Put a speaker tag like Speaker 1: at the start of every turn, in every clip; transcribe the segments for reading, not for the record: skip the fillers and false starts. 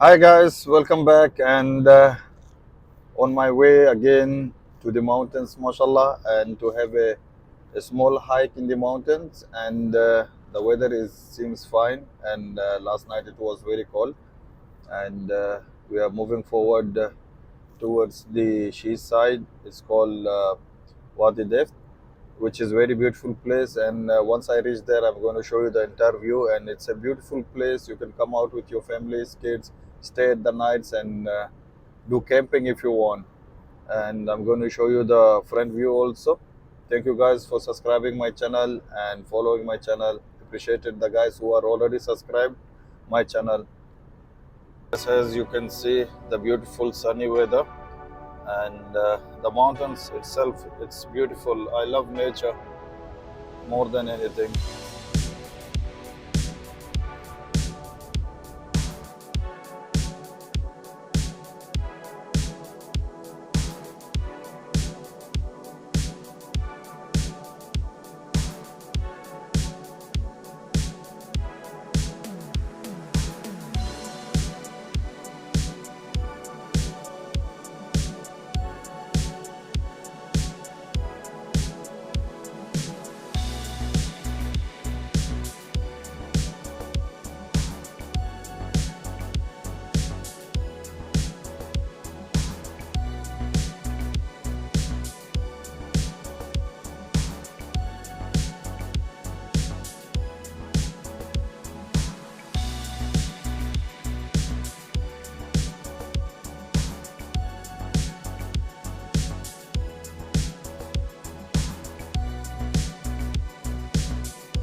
Speaker 1: Hi guys, welcome back and on my way again to the mountains, mashallah, and to have a small hike in the mountains. And the weather is seems fine. And last night it was very cold, and we are moving forward towards the she side. It's called Wadi Diftah, which is very beautiful place. And once I reach there, I'm going to show you the entire view. And it's a beautiful place. You can come out with your families, kids, stay at the nights, and do camping if you want. And I'm going to show you the front view also. Thank you guys for subscribing my channel and following my channel. Appreciated the guys who are already subscribed my channel. As you can see, the beautiful sunny weather and the mountains itself, it's beautiful. I love nature more than anything.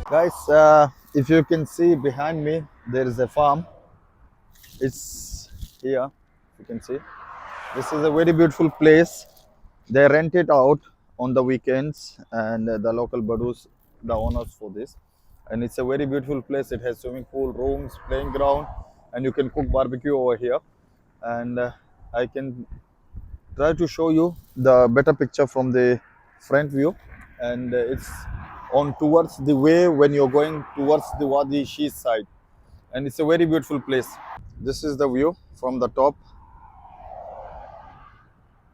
Speaker 1: Guys, if you can see behind me, there is a farm. It's here, you can see. This is a very beautiful place. They rent it out on the weekends, and the local Badus, the owners for this. And it's a very beautiful place. It has swimming pool, rooms, playing ground, and you can cook barbecue over here. And I can try to show you the better picture from the front view. And it's on towards the way when you're going towards the Wadi Shi side. And it's a very beautiful place. This is the view from the top.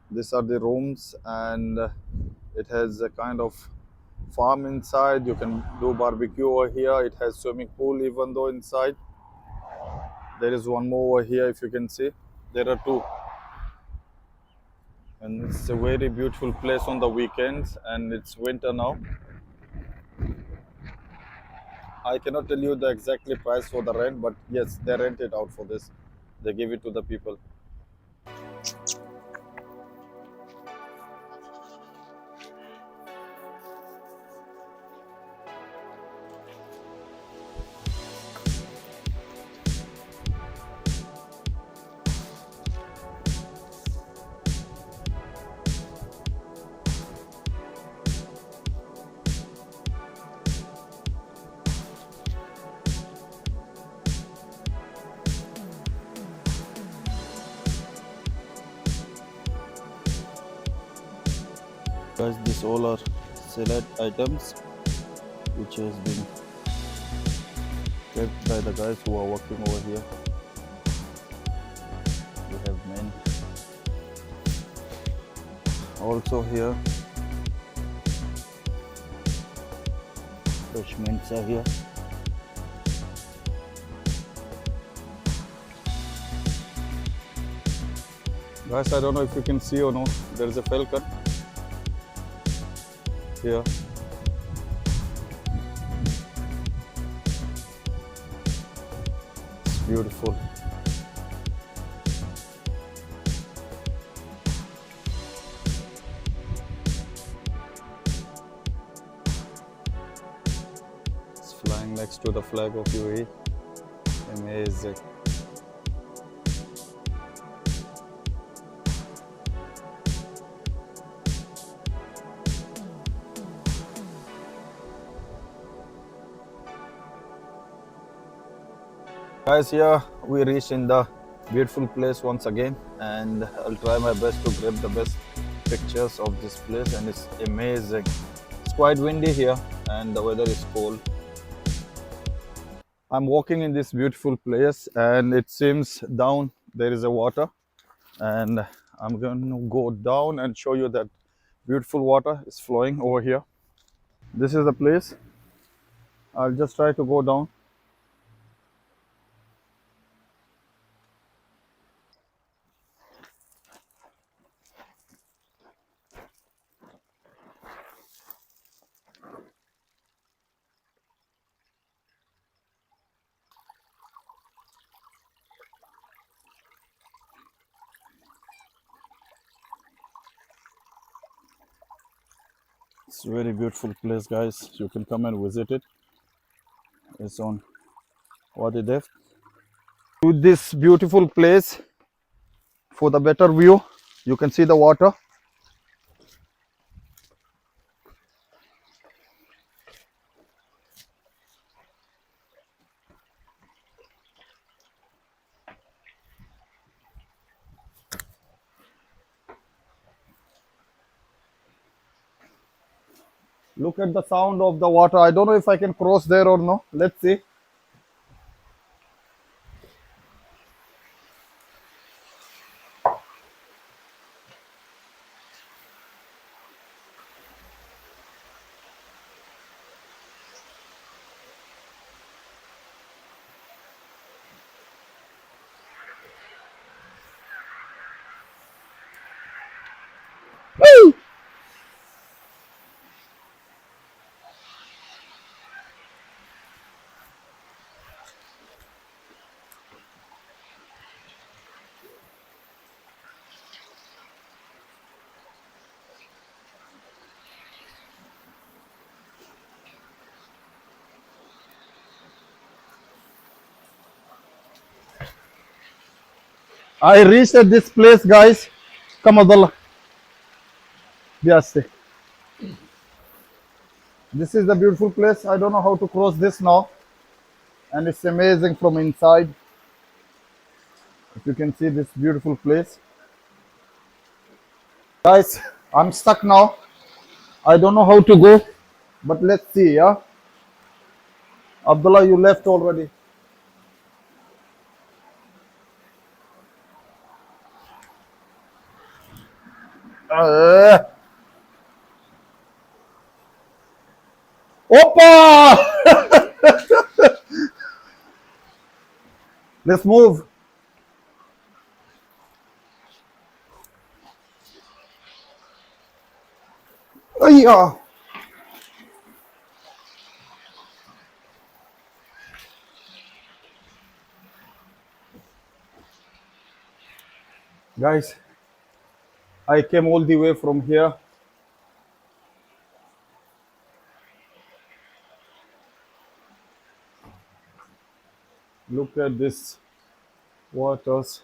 Speaker 1: These are the rooms, and it has a kind of farm inside. You can do barbecue over here. It has swimming pool even though inside. There is one more over here, if you can see. There are two. And it's a very beautiful place on the weekends, and it's winter now. I cannot tell you the exactly price for the rent, but yes, they rent it out for this. They give it to the people. Guys, these all are salad items which has been kept by the guys who are working over here. We have men also here. Fresh mints are here. Guys, I don't know if you can see or no, there is a falcon here. It's beautiful. It's flying next to the flag of UAE. Amazing. Guys, here we reached in the beautiful place once again, and I'll try my best to grab the best pictures of this place. And it's amazing. It's quite windy here and the weather is cold. I'm walking in this beautiful place, and it seems down there is a water, and I'm going to go down and show you that beautiful water is flowing over here. This is the place. I'll just try to go down. It's a very beautiful place, guys. You can come and visit it. It's on wadi Diftah. To this beautiful place for the better view. You can see the water. Look at the sound of the water. I don't know if I can cross there or no. Let's see. I reached at this place, guys. Come, Abdullah. Yes. This is the beautiful place. I don't know how to cross this now. And it's amazing from inside. If you can see this beautiful place. Guys, I'm stuck now. I don't know how to go. But let's see, yeah? Abdullah, you left already. Uh, Opa! Let's move. Yeah. Guys, I came all the way from here. Look at this waters.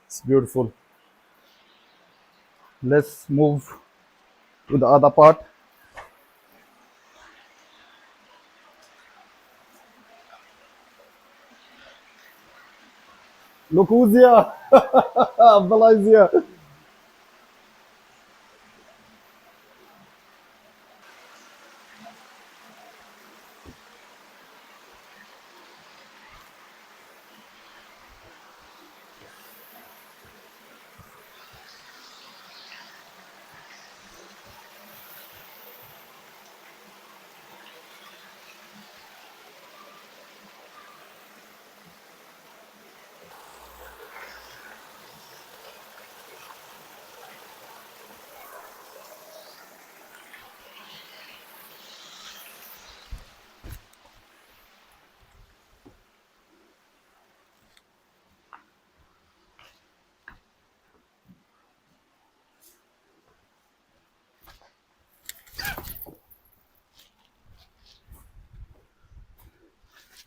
Speaker 1: It's beautiful. Let's move to the other part. Look who's here. Abdullah is here.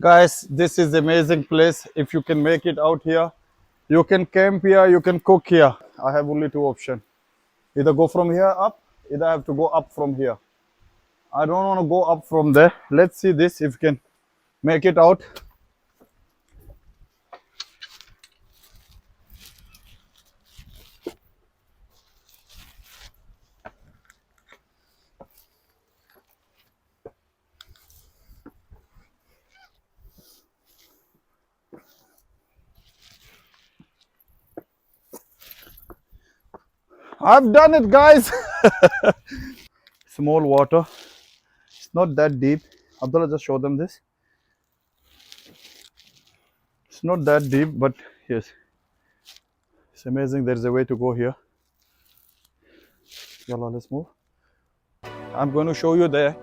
Speaker 1: Guys, this is amazing place. If you can make it out here, you can camp here, you can cook here. I have only two options. Either go from here up, either I have to go up from here. I don't want to go up from there. Let's see this if you can make it out. I've done it, guys. Small water. It's not that deep. Abdullah, just show them this. It's not that deep, but yes, it's amazing. There's a way to go here. Yalla, let's move. I'm going to show you there.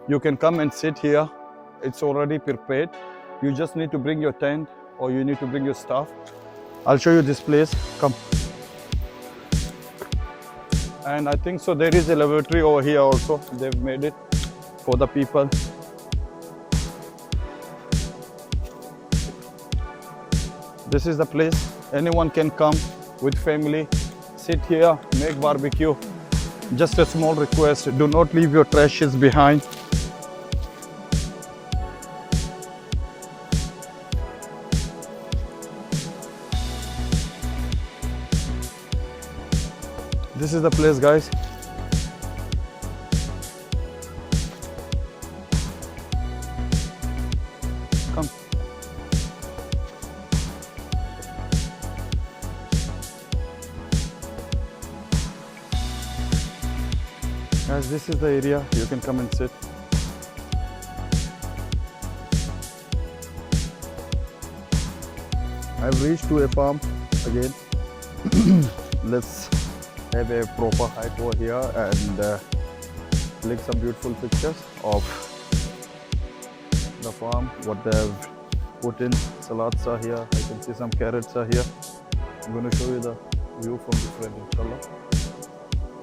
Speaker 1: You can come and sit here. It's already prepared. You just need to bring your tent or you need to bring your stuff. I'll show you this place. Come. And I think so there is a lavatory over here also. They've made it for the people. This is the place. Anyone can come with family, sit here, make barbecue. Just a small request, do not leave your trashes behind. This is the place, guys. Come. Guys, this is the area. You can come and sit. I've reached to a farm again. Let's have a proper hike over here and click some beautiful pictures of the farm, what they've put in. Salads are here. I can see some carrots are here. I'm going to show you the view from different, inshallah.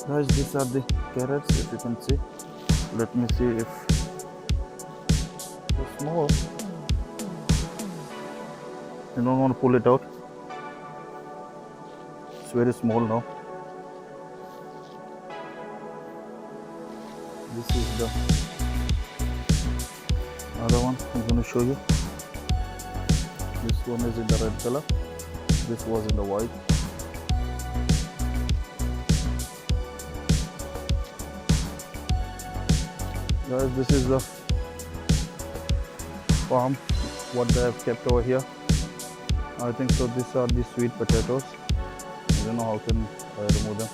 Speaker 1: Guys, these are the carrots, if you can see. Let me see if it's small. You don't want to pull it out. It's very small now. This is the other one I'm going to show you. This one is in the red color. This was in the white. Guys, this is the farm, what they have kept over here. I think so these are the sweet potatoes. I don't know how can I remove them.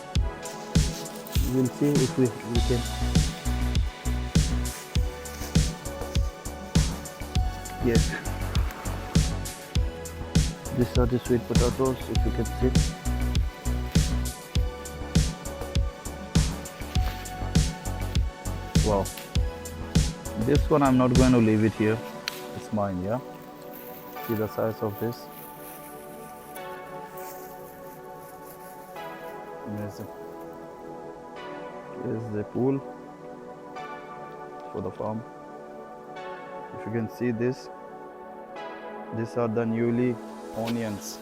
Speaker 1: We'll see if we can. Yes. These are the sweet potatoes, if you can see. Wow. This one I'm not going to leave it here. It's mine, yeah. See the size of this. Amazing. Here's the pool for the farm. If you can see this, these are the newly onions.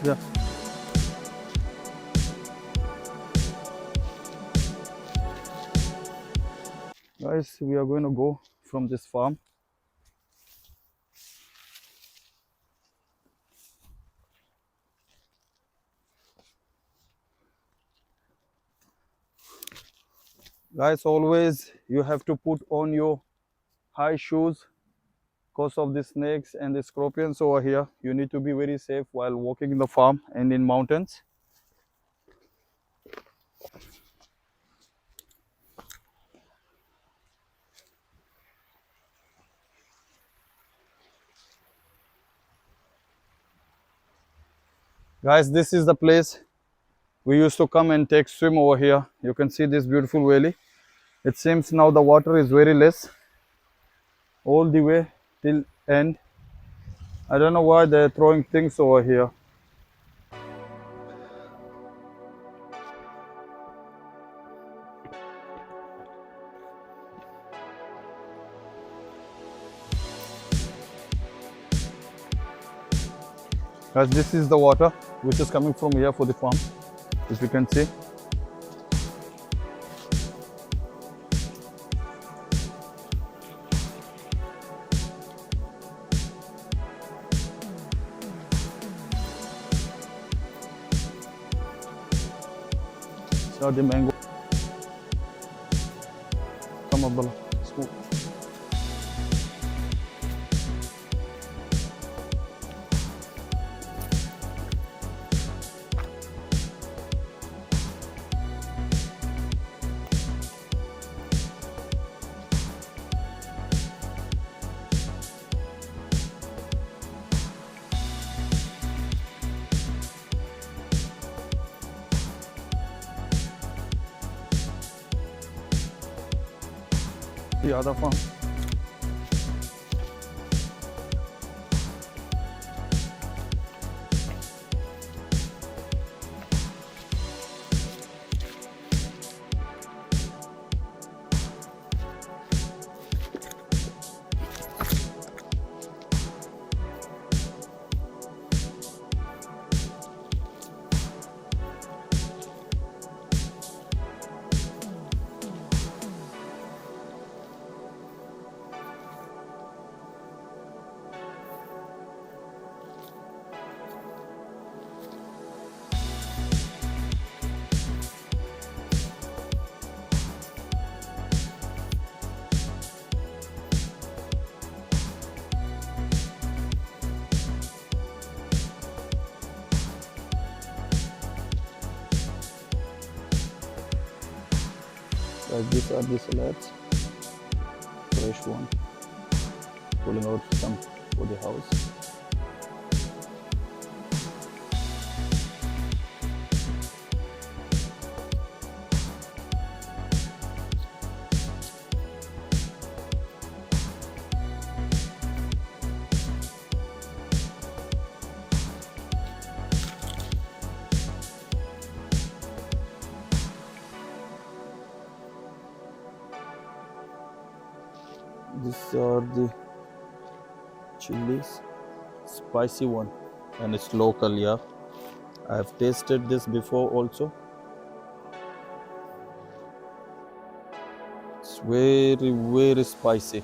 Speaker 1: Yeah. Guys, we are going to go from this farm. Guys, always you have to put on your high shoes because of the snakes and the scorpions over here. You need to be very safe while walking in the farm and in mountains. Guys, this is the place we used to come and take swim over here. You can see this beautiful valley. It seems now the water is very less all the way till end. I don't know why they're throwing things over here. Guys, this is the water which is coming from here for the farm. As you can see. So the mango. Come Abdullah. Smooth. The other farm. These are the salads, fresh one, pulling out some for the house. These are the chilies, spicy one, and it's local, yeah. I have tasted this before also. It's very spicy.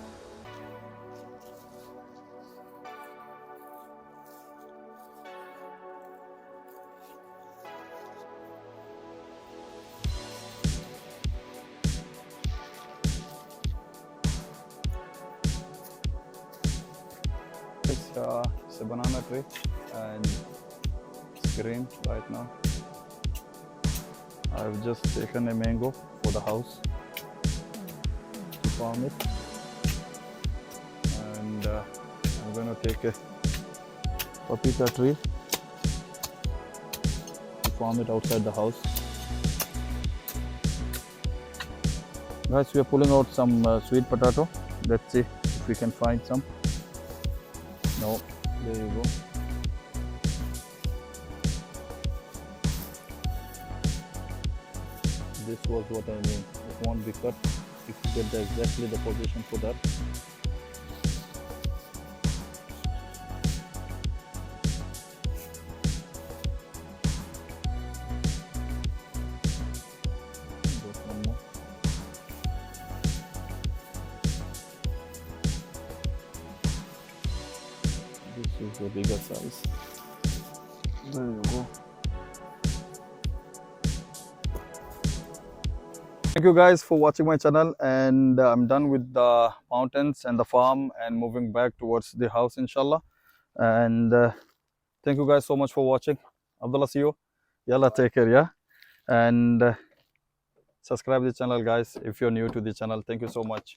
Speaker 1: It's a banana tree and it's green right now. I've just taken a mango for the house to farm it, and I'm going to take a papaya tree to farm it outside the house. Guys, we are pulling out some sweet potato. Let's see if we can find some. No, there you go. This was what I mean. It won't be cut if you get exactly the position for that. Just one more. This is the bigger size. There you go. Thank you guys for watching my channel, and I'm done with the mountains and the farm and moving back towards the house, inshallah. And thank you guys so much for watching. Abdullah, see you. Yalla, take care, yeah. And subscribe the channel, guys, if you're new to the channel. Thank you so much.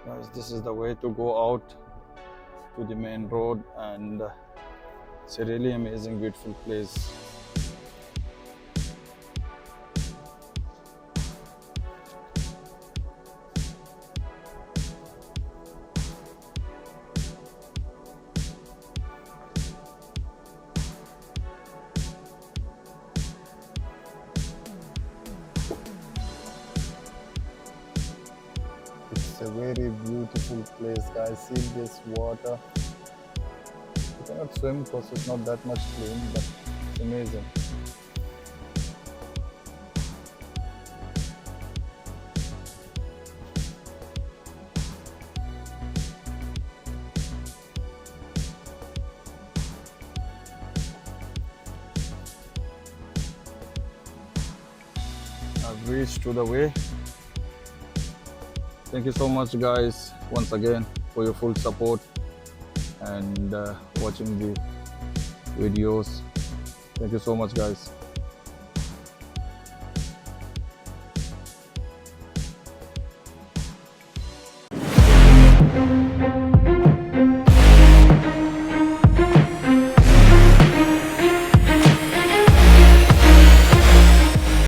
Speaker 1: Guys, this is the way to go out to the main road, and it's a really amazing, beautiful place. It's a very beautiful place, guys. See this water. You cannot swim because it's not that much clean, but It's amazing. I've reached to the way. Thank you so much, guys, once again for your full support and watching the videos. Thank you so much, guys.